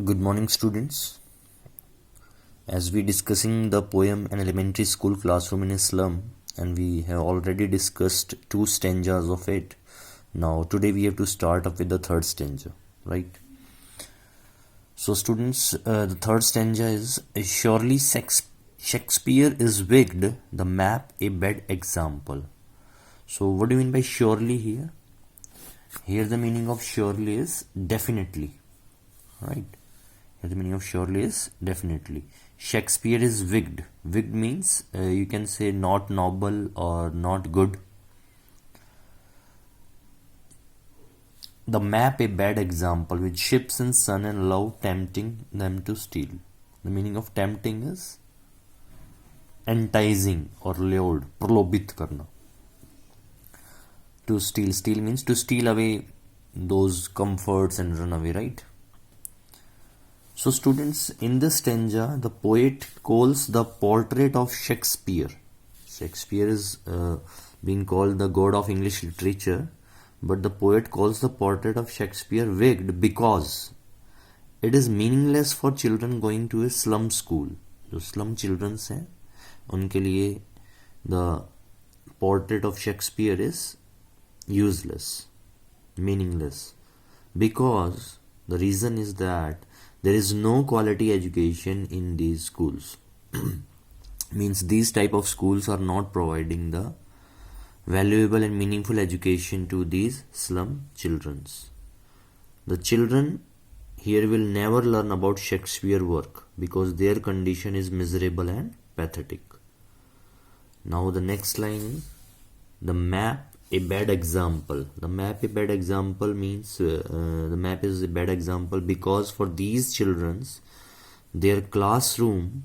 Good morning, students. As we discussing the poem An Elementary School Classroom in a Slum, and we have already discussed two stanzas of it. Now, today we have to start up with the third stanza, right? So, students, the third stanza is surely Shakespeare is wigged, the map a bad example. So, what do you mean by surely here? Here, the meaning of surely is definitely, right? Here the meaning of surely is definitely. Shakespeare is wigged. Wigged means you can say not noble or not good. The map a bad example with ships and sun and love tempting them to steal. The meaning of tempting is enticing or lured, prolobit karna. To steal. Steal means to steal away those comforts and run away, right? So students, in this stanza, the poet calls the portrait of Shakespeare. Shakespeare is being called the god of English literature, but the poet calls the portrait of Shakespeare wigged because it is meaningless for children going to a slum school. जो slum children हैं, उनके लिए the portrait of Shakespeare is useless, meaningless, because the reason is that there is no quality education in these schools. Means these type of schools are not providing the valuable and meaningful education to these slum childrens. The children here will never learn about Shakespeare work because their condition is miserable and pathetic. Now the next line is the map a bad example. The map a bad example means the map is a bad example because for these childrens their classroom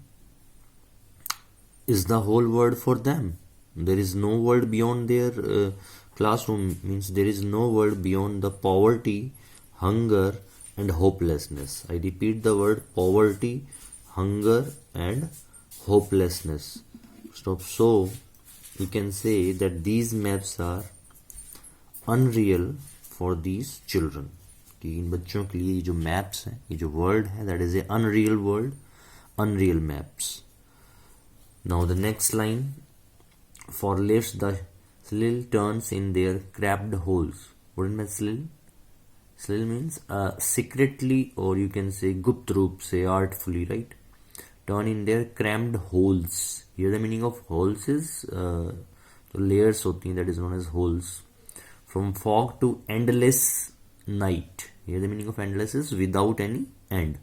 is the whole world for them. There is no world beyond their classroom, means there is no world beyond the poverty, hunger and hopelessness. I repeat the word poverty, hunger and hopelessness. So you can say that these maps are unreal for these children. कि इन बच्चों के लिए जो maps हैं, ये जो world है, that is a unreal world, unreal maps. Now the next line, for lifts the slill turns in their crabbed holes. What is slill? Slill means secretly, or you can say gupt roop se, artfully, right? Turn in their crammed holes. Here the meaning of holes is the layers होती हैं, that is known as holes. From fog to endless night. Here the meaning of endless is without any end.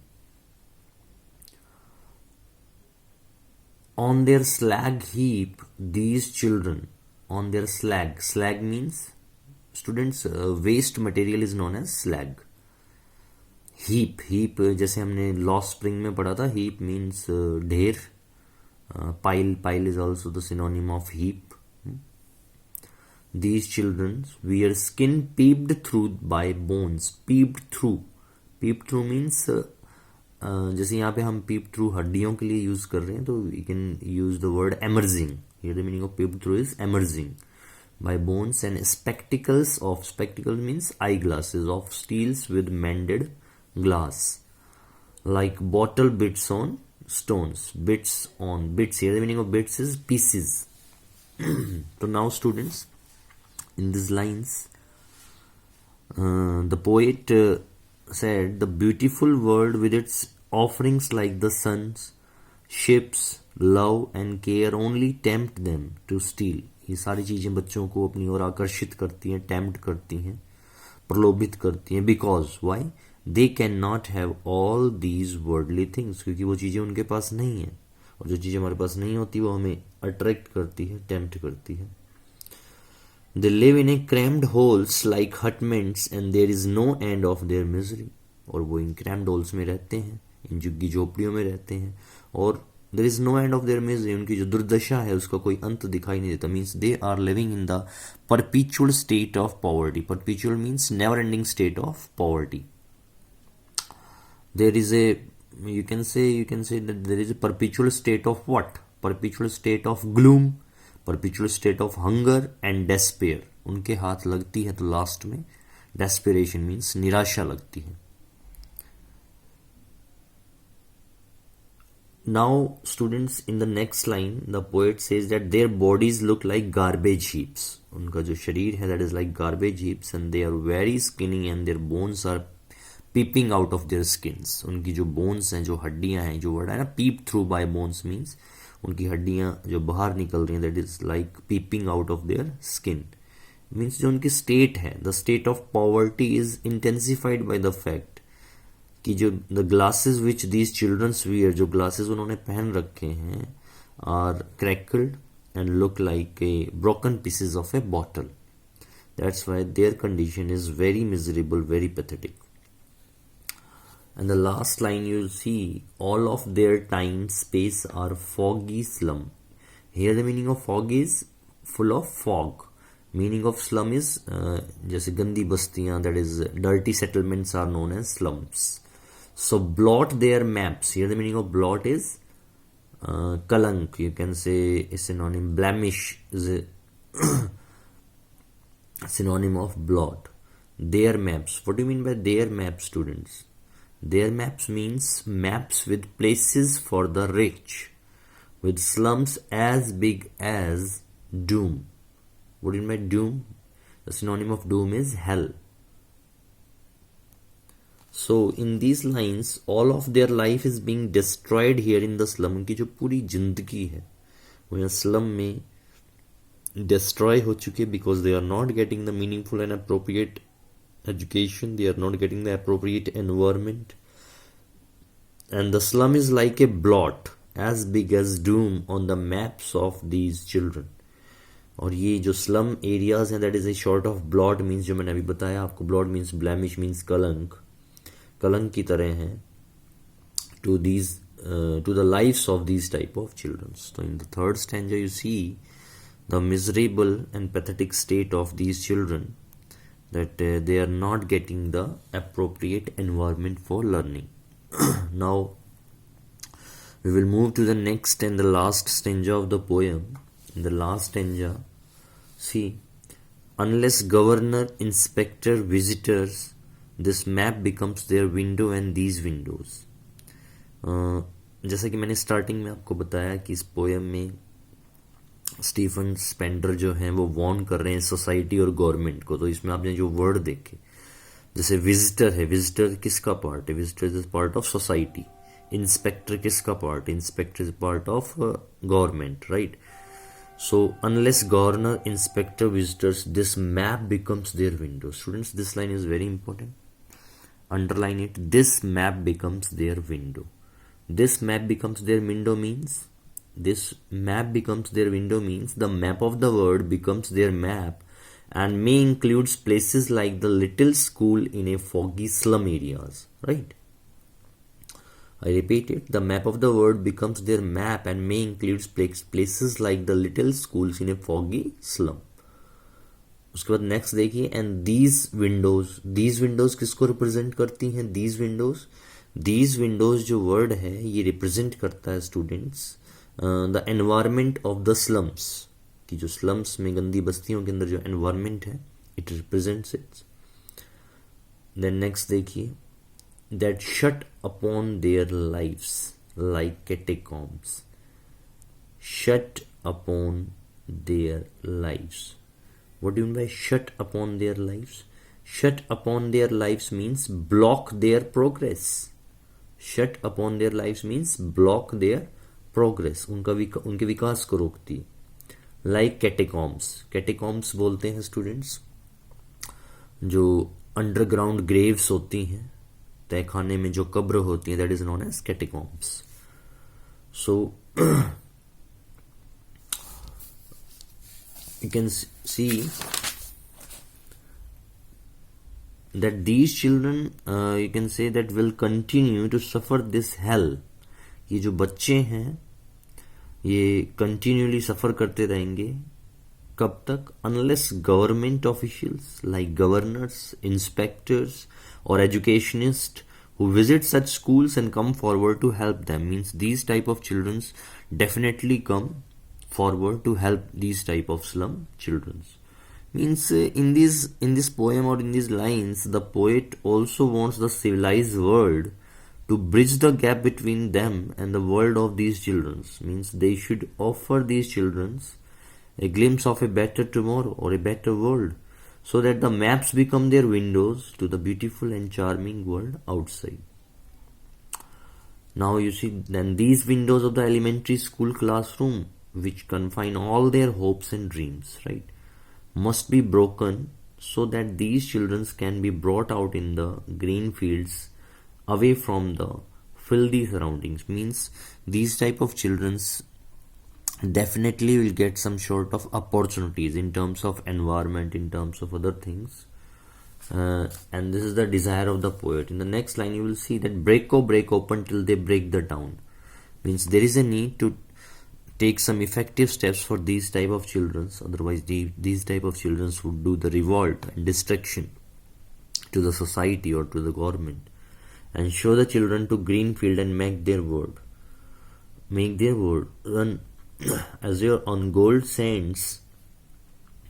On their slag heap, these children, on their slag. Slag means, students, waste material is known as slag. Heap, जैसे हमने lost spring में पढ़ा था, heap means ढेर. Pile is also the synonym of heap. These children wear skin peeped through by bones. Peeped through means जैसे यहाँ पे हम peep through हड्डियों के लिए use कर रहे हैं, तो we can use the word emerging. Here the meaning of peeped through is emerging by bones, and spectacles means eyeglasses of steels with mended glass, like bottle bits on stones. Bits on bits. Here the meaning of bits is pieces. So now students, in these lines, the poet said the beautiful world with its offerings like the suns, ships, love and care only tempt them to steal. ये सारी चीजें बच्चों को अपनी ओर आकर्षित करती हैं, tempt करती हैं, प्रलोभित करती हैं. Because why they can not have all these worldly things, क्योंकि वो चीजें उनके पास नहीं है, और जो चीजें हमारे पास नहीं होती वो हमें अट्रैक्ट करती है, टेम्प्ट करती है. They live in a crammed holes like hutments and there is no end of their misery. और वो इन crammed holes में रहते हैं, इन झुग्गी झोपड़ियों में रहते हैं, और there is no end of their misery. उनकी जो दुर्दशा है उसका कोई अंत दिखाई नहीं देता. Means they are living in the perpetual state of poverty. Perpetual means never ending state of poverty. There is a, you can say that there is a perpetual state of what? Perpetual state of gloom, perpetual state of hunger and despair. उनके हाथ लगती है तो last में desperation means निराशा लगती है. Now students, in the next line the poet says that their bodies look like garbage heaps. उनका जो शरीर है that is like garbage heaps and they are very skinny and their bones are peeping out of their skins. उनकी जो bones हैं, जो हड्डियां हैं, जो वर्ड है ना peep through by bones means उनकी हड्डियां जो बाहर निकल रही हैं, that is like peeping out of their skin. Means जो उनकी state है, the state of poverty is intensified by the fact कि जो the glasses which these childrens wear, जो ग्लासेस उन्होंने पहन रखे हैं, are crackled and look like a broken pieces of a bottle. That's why their condition is very miserable, very pathetic. And the last line you see all of their time space are foggy slum. Here the meaning of fog is full of fog. Meaning of slum is जैसे गंदी बस्तियां, that is dirty settlements are known as slums. So blot their maps. Here the meaning of blot is kalank. You can say a synonym. Blemish is a synonym of blot. Their maps. What do you mean by their maps, students? Their maps means maps with places for the rich, with slums as big as doom. What do you mean by doom? The synonym of doom is hell. So in these lines, all of their life is being destroyed here in the slum. उनकी जो पूरी जिंदगी है वो यहाँ slum में destroy हो चुकी है because they are not getting the meaningful and appropriate education. They are not getting the appropriate environment. And the slum is like a blot as big as doom on the maps of these children. और ये जो slum areas हैं, that is a short of blot means, जो मैंने अभी बताया आपको, blot means blemish means कलंक, कलंक की तरह हैं to these to the lives of these type of children. So in the third stanza you see the miserable and pathetic state of these children, that they are not getting the appropriate environment for learning. Now we will move to the next and the last stanza of the poem. In the last stanza, see, unless governor, inspector, visitors, this map becomes their window and these windows. जैसा कि मैंने starting में आपको बताया कि इस poem में Stephen Spender जो हैं वो वॉर्न कर रहे हैं सोसाइटी और गवर्नमेंट को. तो इसमें आपने जो वर्ड देखे, जैसे विजिटर है, विजिटर किसका पार्ट है? Visitor is part of society. Inspector किसका part? Inspector is part of government, right? So unless governor, inspector, visitors, this map becomes their window. Students, this line is very important. Underline it. This map becomes their window. This map becomes their window means, this map becomes their window means the map of the world becomes their map and may includes places like the little school in a foggy slum areas, right? I repeat it. The map of the world becomes their map and may includes places like the little schools in a foggy slum. उसके बाद next देखिए, and these Windows किसको represent करती हैं? These Windows जो word है ये represent करता है students the environment of the slums, कि जो स्लम्स में गंदी बस्तियों के अंदर जो एनवायरमेंट है, it represents it. Then next देखिए, that shut upon their lives like catacombs. Shut upon their lives. What do you mean by shut upon their lives? Shut upon their lives means block their progress. Shut upon their lives means block their progress. उनके विकास को रोकती है. Like catacombs. Catacombs बोलते हैं students जो underground Graves होती हैं, तहखाने में जो कब्र होती हैं, that is known as catacombs. So you can see that these children you can say that will continue to suffer this hell. ये जो बच्चे हैं ये कंटिन्यूली सफर करते रहेंगे. कब तक? Unless government officials like governors, inspectors और educationist who visit such schools and come forward to help them. Means these type of children definitely come forward to help these type of slum children. Means in this poem or in these lines, the poet also wants the civilized world to bridge the gap between them and the world of these children. Means they should offer these children a glimpse of a better tomorrow or a better world, so that the maps become their windows to the beautiful and charming world outside. Now you see, then these windows of the elementary school classroom, which confine all their hopes and dreams, right, must be broken, so that these children can be brought out in the green fields, away from the filthy surroundings. Means these type of children's definitely will get some sort of opportunities in terms of environment, in terms of other things, and this is the desire of the poet. In the next line you will see that break open till they break the town. Means there is a need to take some effective steps for these type of children, otherwise these type of children would do the revolt and destruction to the society or to the government, and show the children to green field and make their word run azure on gold sands.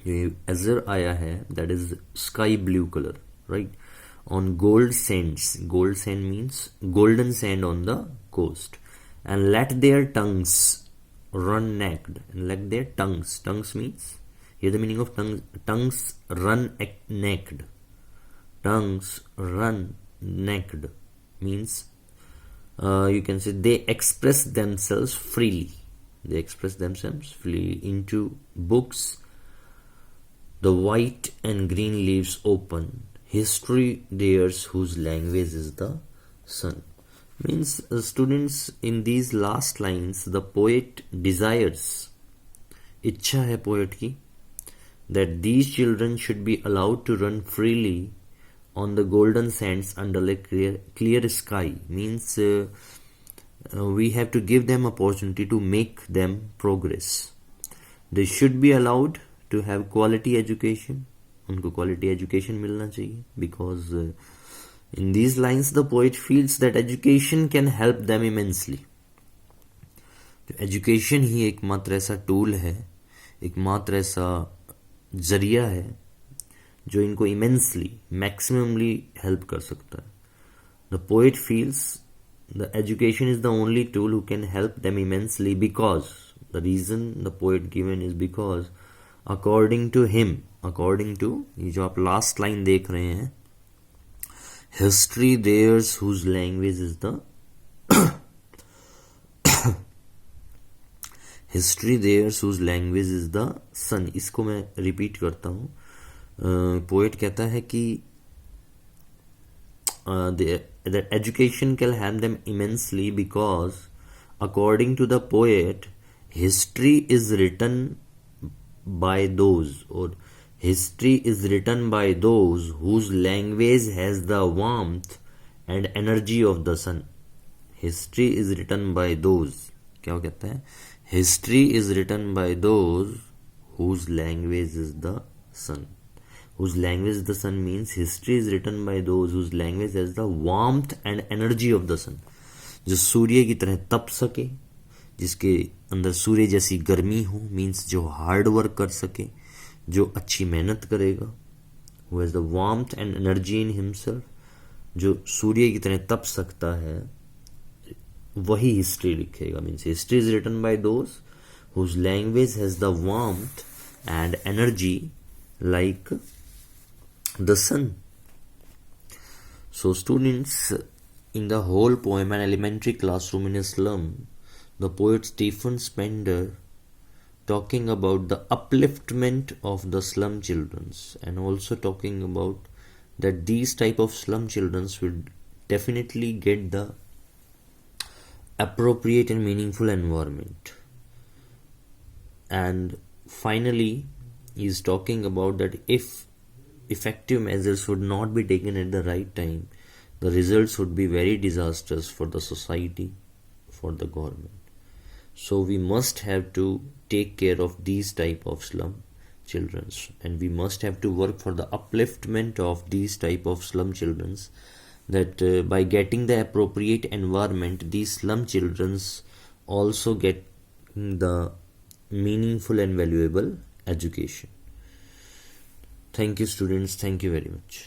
ये azure आया है, that is sky blue color, right, on gold sands. Gold sand means golden sand on the coast. And let their tongues run naked. And let their tongues means, here the meaning of tongues run naked. Tongues run naked means you can say they express themselves freely. They express themselves freely into books. The white and green leaves open. History theirs whose language is the sun. Means students, in these last lines the poet desires, इच्छा है poet की, that these children should be allowed to run freely on the golden sands under a clear sky. Means we have to give them opportunity to make them progress. They should be allowed to have quality education. उनको quality education मिलना चाहिए, because in these lines the poet feels that education can help them immensely. Education ही एकमात्र ऐसा tool है, एकमात्र ऐसा जरिया है जो इनको immensely, maximally help कर सकता है. The poet feels the education is the only tool who can help them immensely, because the reason the poet given is because according to him, according to ये जो आप last line देख रहे हैं, history theirs whose language is the history theirs whose language is the sun. इसको मैं repeat करता हूँ. पोएट कहता है कि that education can help them immensely because according to the poet, history is written by those, or history is written by those whose language has the warmth and energy of the sun. History is written by those, क्या वो कहता है, history is written by those whose language is the sun. Whose language is the sun means history is written by those whose language has the warmth and energy of the sun. जो सूर्य की तरह तप सके, जिसके अंदर सूर्य जैसी गर्मी हो, मीन्स जो हार्ड वर्क कर सके, जो अच्छी मेहनत करेगा, who has the warmth and energy in himself, जो सूर्य की तरह तप सकता है, वही हिस्ट्री लिखेगा. Means history is written by those whose language has the warmth and energy like the sun. So students, in the whole poem An Elementary Classroom in a Slum, the poet Stephen Spender talking about the upliftment of the slum children, and also talking about that these type of slum children will definitely get the appropriate and meaningful environment. And finally he is talking about that if effective measures would not be taken at the right time, the results would be very disastrous for the society, for the government. So we must have to take care of these type of slum children, and we must have to work for the upliftment of these type of slum children, that by getting the appropriate environment, these slum children also get the meaningful and valuable education. Thank you students, thank you very much.